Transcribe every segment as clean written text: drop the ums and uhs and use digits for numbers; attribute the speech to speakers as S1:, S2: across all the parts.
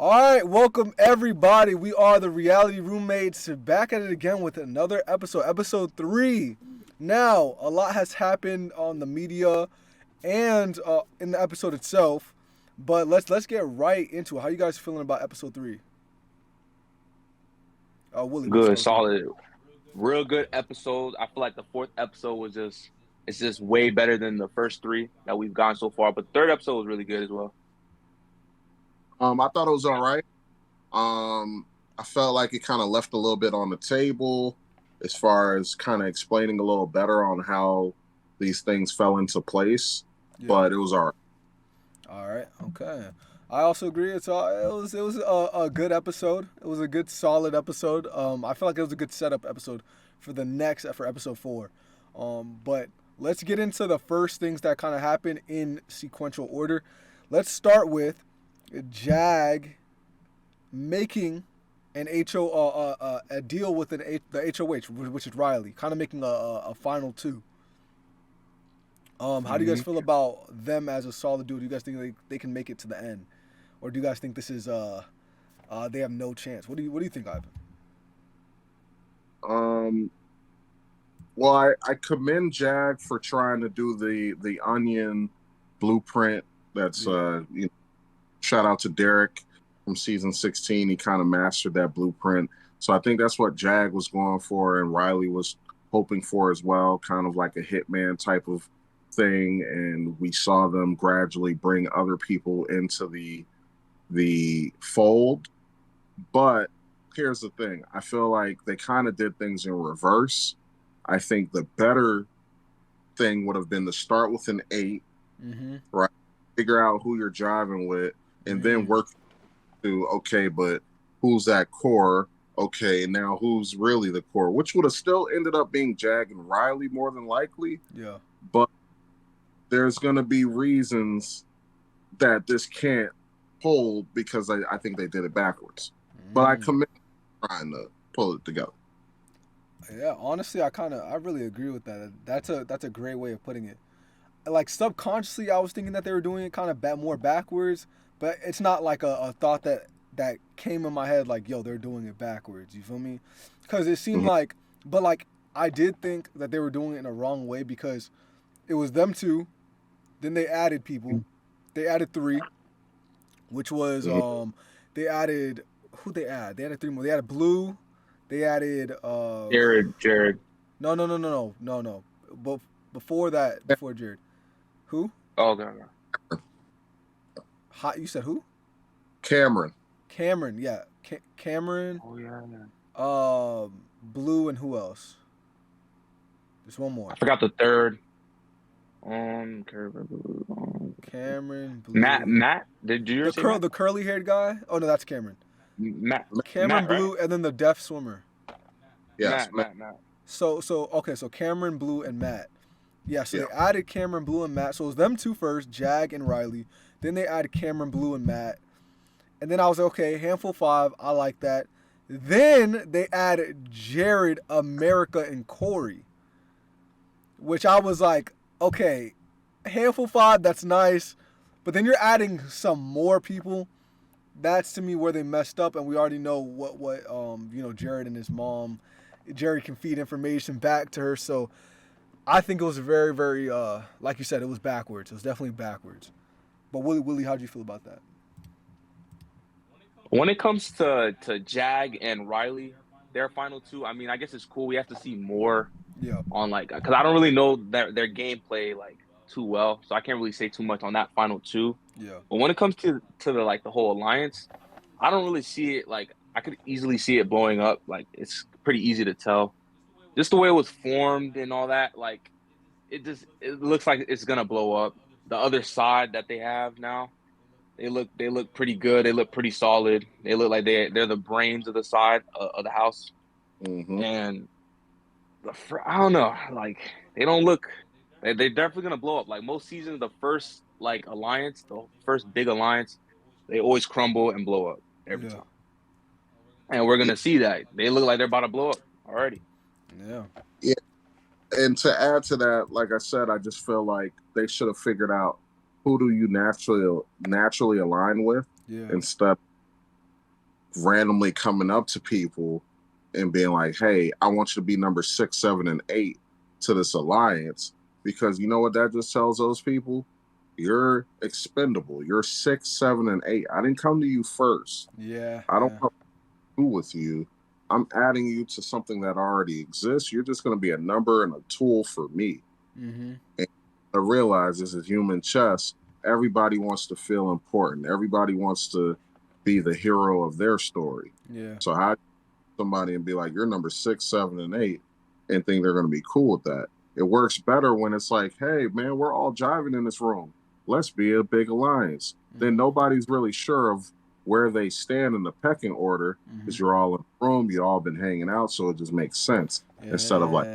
S1: All right, welcome everybody. We are the Reality Roommates, back at it again with another episode 3. Now, a lot has happened on the media and in the episode itself, but let's get right into it. How you guys feeling about episode 3? Willie, we'll
S2: Good,
S1: start with you.
S2: solid, real good episode. I feel like the fourth episode was just way better than the first three that we've gone so far. But the third episode was really good as well.
S3: I thought it was all right. I felt like it kind of left a little bit on the table as far as kind of explaining a little better on how these things fell into place,
S1: Yeah.
S3: but it was all right.
S1: All right. Okay. I also agree. It was a good episode. It was a good solid episode. I feel like it was a good setup episode for episode 4. But let's get into the first things that kind of happened in sequential order. Let's start with Jag making an a deal with the HOH, which is Riley, kind of making a final 2. How do you guys feel about them as a solid duo? Do you guys think they can make it to the end, or do you guys think this is they have no chance? What do you think, Ivan?
S3: Well, I commend Jag for trying to do the Onion blueprint. That's shout out to Derek from season 16. He kind of mastered that blueprint. So I think that's what Jag was going for, and Riley was hoping for as well, kind of like a hitman type of thing. And we saw them gradually bring other people into the fold. But here's the thing: I feel like they kind of did things in reverse. I think the better thing would have been to start with an 8, right? Figure out who you're driving with, and then work to, okay, but who's that core? Okay, now who's really the core? Which would have still ended up being Jag and Riley more than likely.
S1: Yeah.
S3: But there's going to be reasons that this can't hold because I think they did it backwards. But I commend trying to pull it together.
S1: Yeah, honestly, I really agree with that. That's a great way of putting it. Like subconsciously, I was thinking that they were doing it kind of more backwards, but it's not like a thought that came in my head like, yo, they're doing it backwards. You feel me? Because it seemed like, but like I did think that they were doing it in a wrong way because it was them 2, then they added people, they added 3, which was they added who they add? They added 3 more. They added Blue. They added
S2: Jared.
S1: No. But before Jared, who?
S2: Oh, okay.
S1: You said who?
S3: Cameron,
S1: yeah. Cameron.
S2: Oh yeah.
S1: Blue, and who else? There's one more.
S2: I forgot the third.
S1: Cameron, Blue.
S2: Matt. Did you
S1: the curly haired guy? Oh no, that's Cameron.
S2: Matt,
S1: Blue, right? And then the deaf swimmer.
S3: Yes,
S2: Matt.
S1: So Cameron, Blue, and Matt. Yeah, so they added Cameron, Blue, and Matt. So it was them 2 first, Jag and Riley. Then they added Cameron, Blue, and Matt. And then I was like, okay, handful 5, I like that. Then they added Jared, America, and Corey. Which I was like, okay, handful 5, that's nice. But then you're adding some more people. That's to me where they messed up, and we already know what Jared and his mom. Jared can feed information back to her, so I think it was very, very like you said, it was backwards. It was definitely backwards. But Willie, how'd you feel about that?
S2: When it comes to Jag and Riley, their final 2, I mean, I guess it's cool. We have to see more on because I don't really know their gameplay like too well, so I can't really say too much on that final 2.
S1: Yeah.
S2: But when it comes to the whole alliance, I don't really see it like I could easily see it blowing up. Like it's pretty easy to tell, just the way it was formed and all that. Like it looks like it's gonna blow up. The other side that they have now, they look pretty good. They look pretty solid. They look like they're the brains of the side of the house. And I don't know, like they don't look. They're definitely gonna blow up. Like most seasons, the first alliance, the first big alliance, they always crumble and blow up every time. And we're gonna see that they look like they're about to blow up already.
S1: Yeah.
S3: And to add to that, like I said, I just feel like they should have figured out who do you naturally align with instead randomly coming up to people and being like, hey, I want you to be number 6, 7, and 8 to this alliance, because you know what that just tells those people? You're expendable. You're 6, 7, and 8. I didn't come to you first.
S1: Yeah.
S3: I don't want to do with you. I'm adding you to something that already exists. You're just going to be a number and a tool for me.
S1: Mm-hmm.
S3: And I realize this is human chess. Everybody wants to feel important. Everybody wants to be the hero of their story.
S1: Yeah.
S3: So how somebody and be like, you're number 6, 7, and 8, and think they're going to be cool with that? It works better when it's like, hey, man, we're all jiving in this room. Let's be a big alliance. Mm-hmm. Then nobody's really sure of where they stand in the pecking order, because you're all in the room, you all been hanging out, so it just makes sense. Instead of like,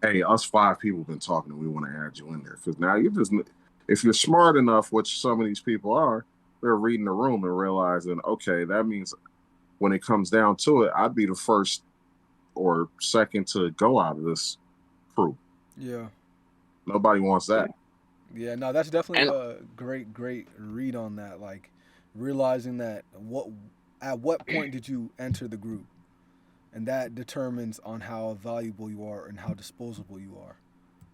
S3: hey, us 5 people been talking and we want to add you in there. Because now you just, if you're smart enough, which some of these people are, they're reading the room and realizing, okay, that means when it comes down to it, I'd be the first or second to go out of this crew.
S1: Yeah.
S3: Nobody wants that.
S1: Yeah, no, that's definitely a great read on that. Like, realizing that at what point did you enter the group, and that determines on how valuable you are and how disposable you are.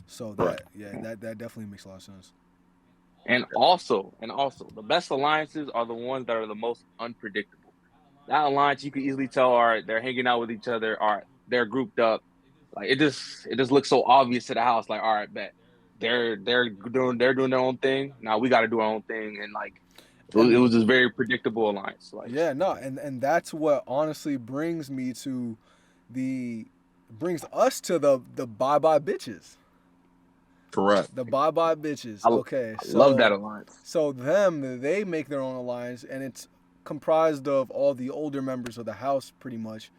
S1: So that that definitely makes a lot of sense.
S2: And also, the best alliances are the ones that are the most unpredictable. That alliance, you can easily tell, all right, they're hanging out with each other, all right, they're grouped up. Like it just looks so obvious to the house. Like, all right, bet they're doing their own thing. Now we got to do our own thing, and like it was just very predictable alliance. Like,
S1: yeah, no, and that's what honestly brings us to the bye bye bitches.
S3: Correct.
S1: The bye bye bitches.
S2: I love that alliance.
S1: So they make their own alliance, and it's comprised of all the older members of the house, pretty much.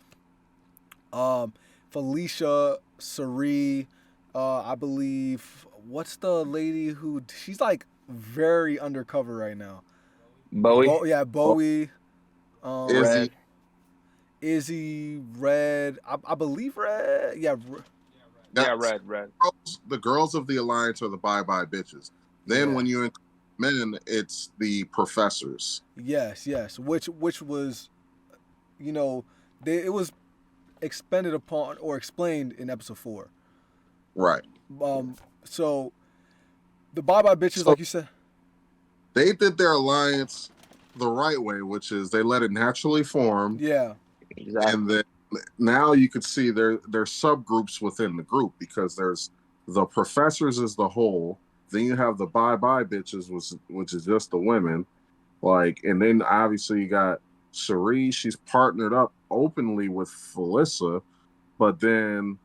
S1: Felicia, Sari, I believe. What's the lady who? She's like very undercover right now.
S2: Bowie.
S1: Bowie.
S2: Red.
S1: Izzy, Red. I believe Red. Yeah.
S2: Red.
S3: The girls of the alliance are the bye bye bitches. Then when you include men, it's the professors.
S1: Yes. Which was, it was expended upon or explained in episode 4.
S3: Right.
S1: So the bye bye bitches, like you said,
S3: they did their alliance the right way, which is they let it naturally form.
S1: Yeah.
S2: Exactly.
S3: And then now you could see there's subgroups within the group, because there's the professors as the whole. Then you have the bye bye bitches, which is just the women. Like, and then obviously you got Cherie. She's partnered up openly with Felissa, but then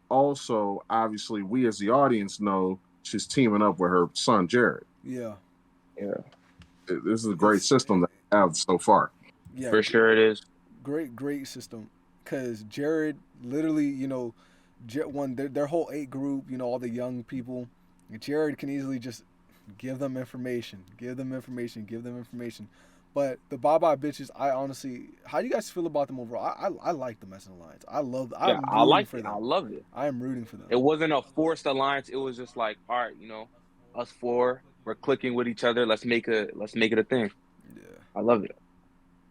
S3: also obviously we as the audience know she's teaming up with her son Jared.
S1: Yeah.
S3: This is a great system that we have so far.
S1: Yeah,
S2: for sure it is.
S1: Great system, because Jared literally, their whole 8 group, all the young people, Jared can easily just give them information. But the bye bye bitches, I honestly, how do you guys feel about them overall? I like them as an alliance. I love.
S2: I loved it.
S1: I am rooting for them.
S2: It wasn't a forced alliance. It was just like, all right, us 4, we're clicking with each other. Let's make it a thing.
S1: Yeah,
S2: I love it.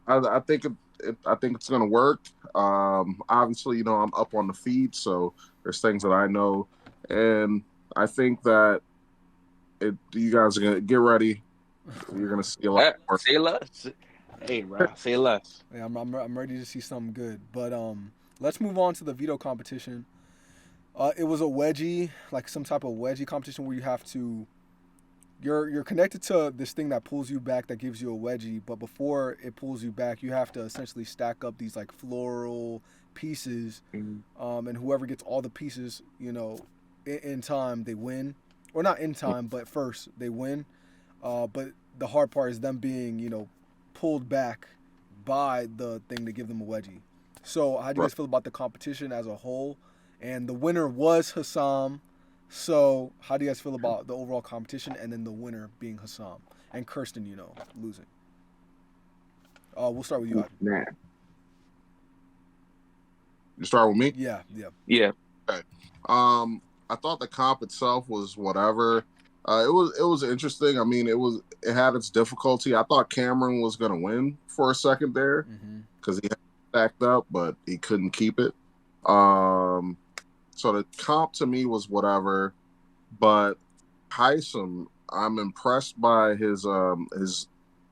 S3: I think it's gonna work. Obviously, I'm up on the feed, so there's things that I know, and I think that you guys are gonna get ready. You're gonna see a lot more.
S2: Say less. Hey, bro, say less.
S1: Yeah, I'm ready to see something good. But let's move on to the veto competition. It was a wedgie, like some type of wedgie competition where you have to. You're connected to this thing that pulls you back, that gives you a wedgie, but before it pulls you back, you have to essentially stack up these like floral pieces, and whoever gets all the pieces, in time, they win, or not in time, but first they win. But the hard part is them being, pulled back by the thing to give them a wedgie. So how do you guys feel about the competition as a whole? And the winner was Hassam. So how do you guys feel about the overall competition, and then the winner being Hassam and Kirsten, losing? We'll start with you.
S2: Man.
S3: You start with me?
S1: Yeah.
S3: Okay. I thought the comp itself was whatever. It was interesting. I mean, it had its difficulty. I thought Cameron was gonna win for a second there, because he had it stacked up, but he couldn't keep it. So the comp to me was whatever, but Heisem, I'm impressed by his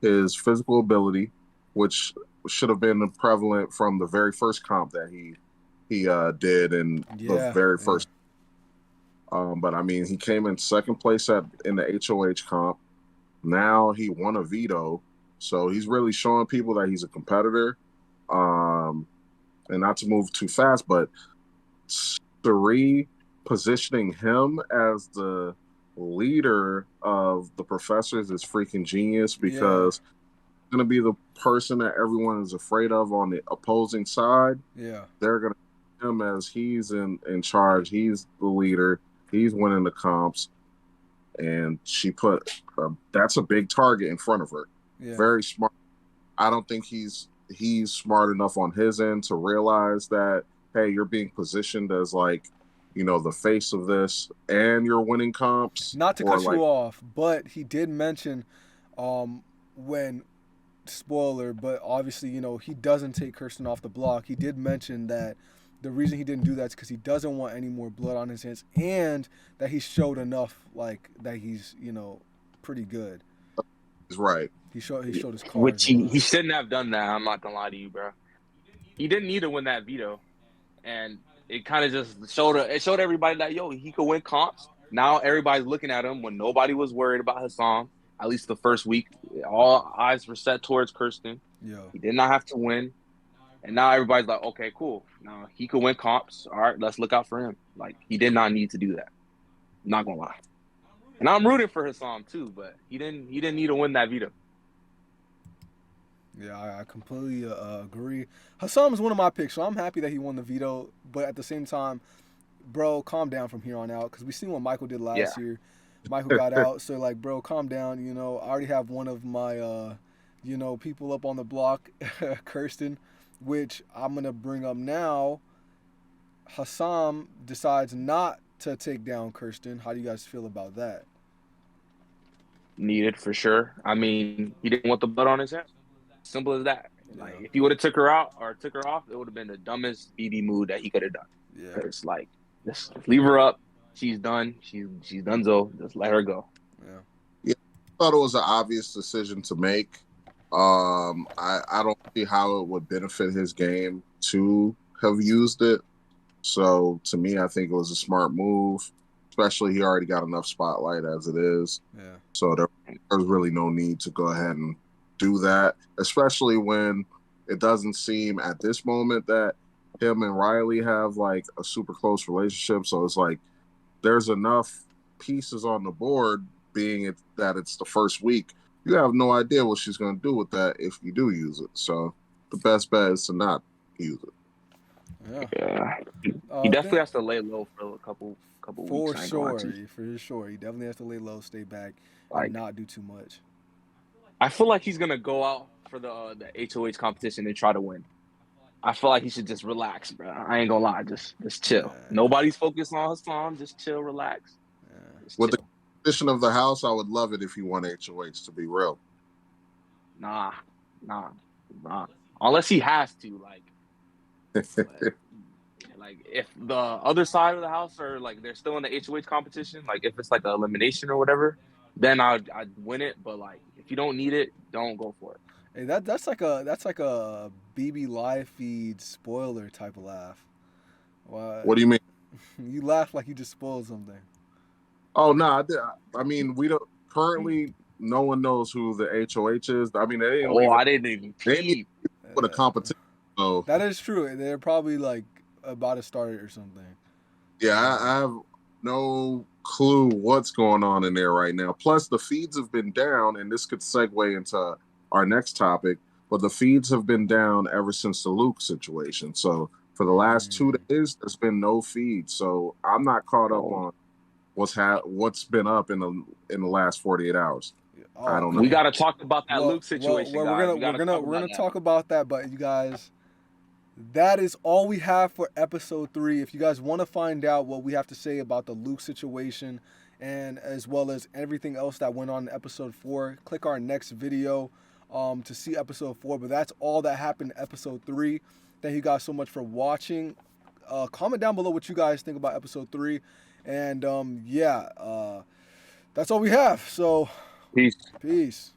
S3: physical ability, which should have been prevalent from the very first comp that he did in the very first. But I mean, he came in second place in the HOH comp. Now he won a veto, so he's really showing people that he's a competitor. And not to move too fast, but Cirie positioning him as the leader of the professors is freaking genius, because he's going to be the person that everyone is afraid of on the opposing side.
S1: Yeah.
S3: They're going to see him as he's in charge. He's the leader. He's winning the comps. And she put that's a big target in front of her.
S1: Yeah.
S3: Very smart. I don't think he's smart enough on his end to realize that, hey, you're being positioned as like, you know, the face of this and you're winning comps.
S1: Not to cut you off, but he did mention when, spoiler, but obviously, you know, he doesn't take Kirsten off the block. He did mention that the reason he didn't do that is because he doesn't want any more blood on his hands, and that he showed enough, like, that he's, you know, pretty good.
S3: He's right.
S1: He showed his cards.
S2: Which he shouldn't have done that. I'm not gonna lie to you, bro. He didn't need to win that veto, and it kind of just showed everybody that, yo, he could win comps. Now everybody's looking at him when nobody was worried about Hassan. At least the first week, all eyes were set towards Kirsten.
S1: Yeah.
S2: He did not have to win, and now everybody's like, okay, cool. Now he could win comps. All right, let's look out for him. Like, he did not need to do that. I'm not gonna lie. And I'm rooting for Hassan too, but he didn't need to win that veto.
S1: Yeah, I completely agree. Hassan was one of my picks, so I'm happy that he won the veto. But at the same time, bro, calm down from here on out, because we seen what Michael did last year. Michael got out, so like, bro, calm down. You know, I already have one of my, you know, people up on the block, Kirsten, which I'm gonna bring up now. Hassan decides not to take down Kirsten. How do you guys feel about that?
S2: Needed for sure. I mean, he didn't want the blood on his hands. Simple as that. Like, if he would have took her out or took her off, it would have been the dumbest BB move that he could have done.
S1: Yeah.
S2: It's like, just leave her up. She's done. She's donezo. Just let her go.
S3: Yeah. I thought it was an obvious decision to make. I don't see how it would benefit his game to have used it. So to me, I think it was a smart move. Especially, he already got enough spotlight as it is.
S1: Yeah.
S3: So there's really no need to go ahead and do that, especially when it doesn't seem at this moment that him and Riley have like a super close relationship. So it's like there's enough pieces on the board, being that it's the first week. You have no idea what she's going to do with that if you do use it. So the best bet is to not use it.
S2: Yeah. He definitely has to lay low for a couple weeks.
S1: For sure. He definitely has to lay low, stay back, and not do too much.
S2: I feel like he's gonna go out for the HOH competition and try to win. I feel like he should just relax, bro. I ain't gonna lie, just chill. Nobody's focused on Hassan. Just chill, relax.
S3: With the condition of the house, I would love it if he won HOH. To be real.
S2: Nah. Unless he has to, like if the other side of the house are like they're still in the HOH competition, like if it's like an elimination or whatever, then I'd win it. But like if you don't need it, don't go for it.
S1: Hey, that's like a BB live feed spoiler type of laugh.
S3: What do you mean?
S1: You laugh like you just spoiled something.
S3: Oh no, I mean we don't currently. No one knows who the HOH is. I mean,
S2: I didn't even peep.
S3: With a competition. So
S1: that is true. They're probably like about to start it or something.
S3: Yeah, I have no clue what's going on in there right now. Plus, the feeds have been down, and this could segue into our next topic. But the feeds have been down ever since the Luke situation. So for the last 2 days, there's been no feed. So I'm not caught up on what's been up in the last 48 hours. I don't know.
S2: We got to talk about that Luke situation.
S1: We're gonna talk about that, but you guys, that is all we have for episode 3. If you guys want to find out what we have to say about the Luke situation, and as well as everything else that went on in episode 4, click our next video. to see episode 4. But that's all that happened in episode 3. Thank you guys so much for watching. Comment down below what you guys think about episode 3. And that's all we have. So
S2: Peace.
S1: peace.